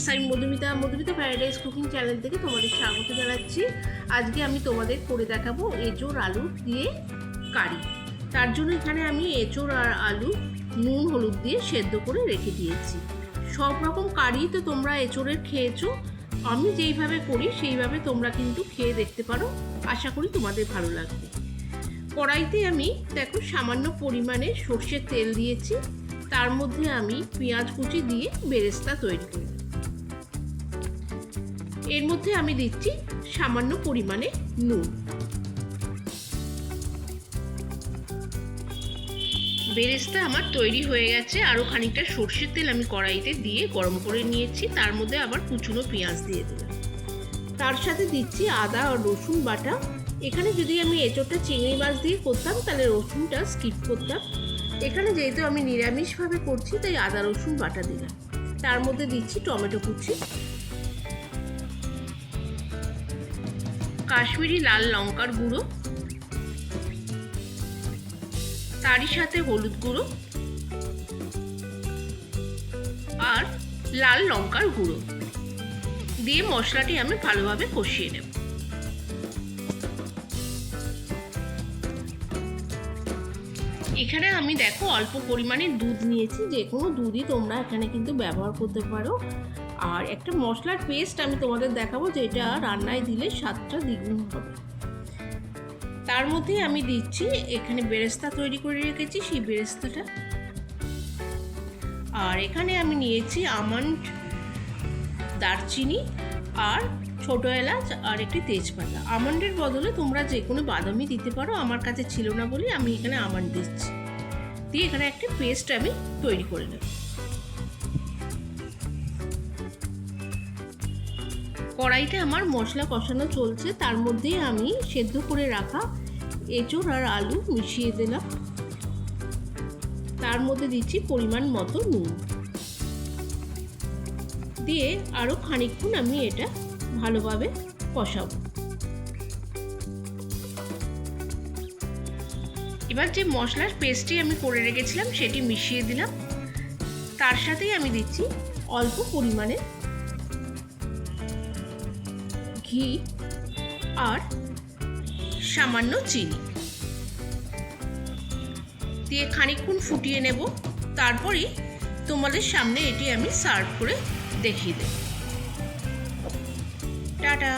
Friends, আমি Madhumita paradise cooking channel থেকে তোমাদের স্বাগত জানাচ্ছি। আজকে আমি তোমাদের করে দেখাবো এঁচোড় আলু দিয়ে কারি। তার জন্য এখানে আমি এঁচোড় আর আলু নুন হলুদ দিয়ে সেদ্ধ করে রেখে দিয়েছি। সব রকম কারি তো তোমরা এঁচোড়ের খেয়েছো, আমি যেইভাবে করি সেইভাবে তোমরা কিন্তু খেয়ে দেখতে পারো, আশা করি তোমাদের ভালো লাগবে। কড়াইতে আমি দেখো সামান্য পরিমাণে সর্ষের তেল দিয়েছি, তার মধ্যে আমি পেঁয়াজ কুচি দিয়ে বেরেস্তা তৈরি করি। এর মধ্যে আমি দিচ্ছি সামান্য পরিমাণে নুন। বেরেস্তা আমার তৈরি হয়ে গেছে। আরও খানিকটা সর্ষের তেল আমি কড়াইতে দিয়ে গরম করে নিয়েছি, তার মধ্যে আবার কুচনো পেঁয়াজ দিয়ে দিলাম। তার সাথে দিচ্ছি আদা আর রসুন বাটা। এখানে যদি আমি এঁচোড়টা চিংড়ি মাছ দিয়ে করতাম তাহলে রসুনটা স্কিপ করতাম। এখানে যেহেতু আমি নিরামিষভাবে করছি তাই আদা রসুন বাটা দিলাম। তার মধ্যে দিচ্ছি টমেটো কুচি, কাশ্মীরি লাল লঙ্কার গুঁড়ো, তারই সাথে হলুদ গুঁড়ো আর লাল লঙ্কার গুঁড়ো দিয়ে মশলাটি আমি ভালোভাবে কষিয়ে নেব। এখানে আমি দেখো অল্প পরিমাণে দুধ নিয়েছি, যে কোনো দুধই তোমরা এখানে কিন্তু ব্যবহার করতে পারো। আর একটা মশলার পেস্ট আমি তোমাদের দেখাবো, যেটা রান্নায় দিলে স্বাদটা দ্বিগুণ হবে। তার মধ্যে আমি দিচ্ছি এখানে বেরেস্তা তৈরি করে রেখেছি, সেই বেরেস্তাটা। আর এখানে আমি নিয়েছি আমন্ড, দারচিনি আর ছোটো এলাচ আর একটি তেজপাতা। আমন্ডের বদলে তোমরা যে কোনো বাদামই দিতে পারো, আমার কাছে ছিল না বলে আমি এখানে আমন্ড দিচ্ছি। দিয়ে এখানে একটা পেস্ট আমি তৈরি করে নেব। কড়াইতে আমার মশলা কষানো চলছে, তার মধ্যে আমি সেদ্ধ করে রাখা এঁচোড় আর আলু মিশিয়ে দিলাম। তার মধ্যে দিচ্ছি পরিমাণ মতো নুন দিয়ে আরও খানিকক্ষণ আমি এটা ভালোভাবে কষাবো। এবার যে মশলার পেস্টটি আমি করে রেখেছিলাম সেটি মিশিয়ে দিলাম। তার সাথেই আমি দিচ্ছি অল্প পরিমাণে ঘি আর সামান্য চিনি দিয়ে খানিকক্ষণ ফুটিয়ে নেব। তারপরেই তোমাদের সামনে এটি আমি সার্ভ করে দেখিয়ে দেব। টাটা।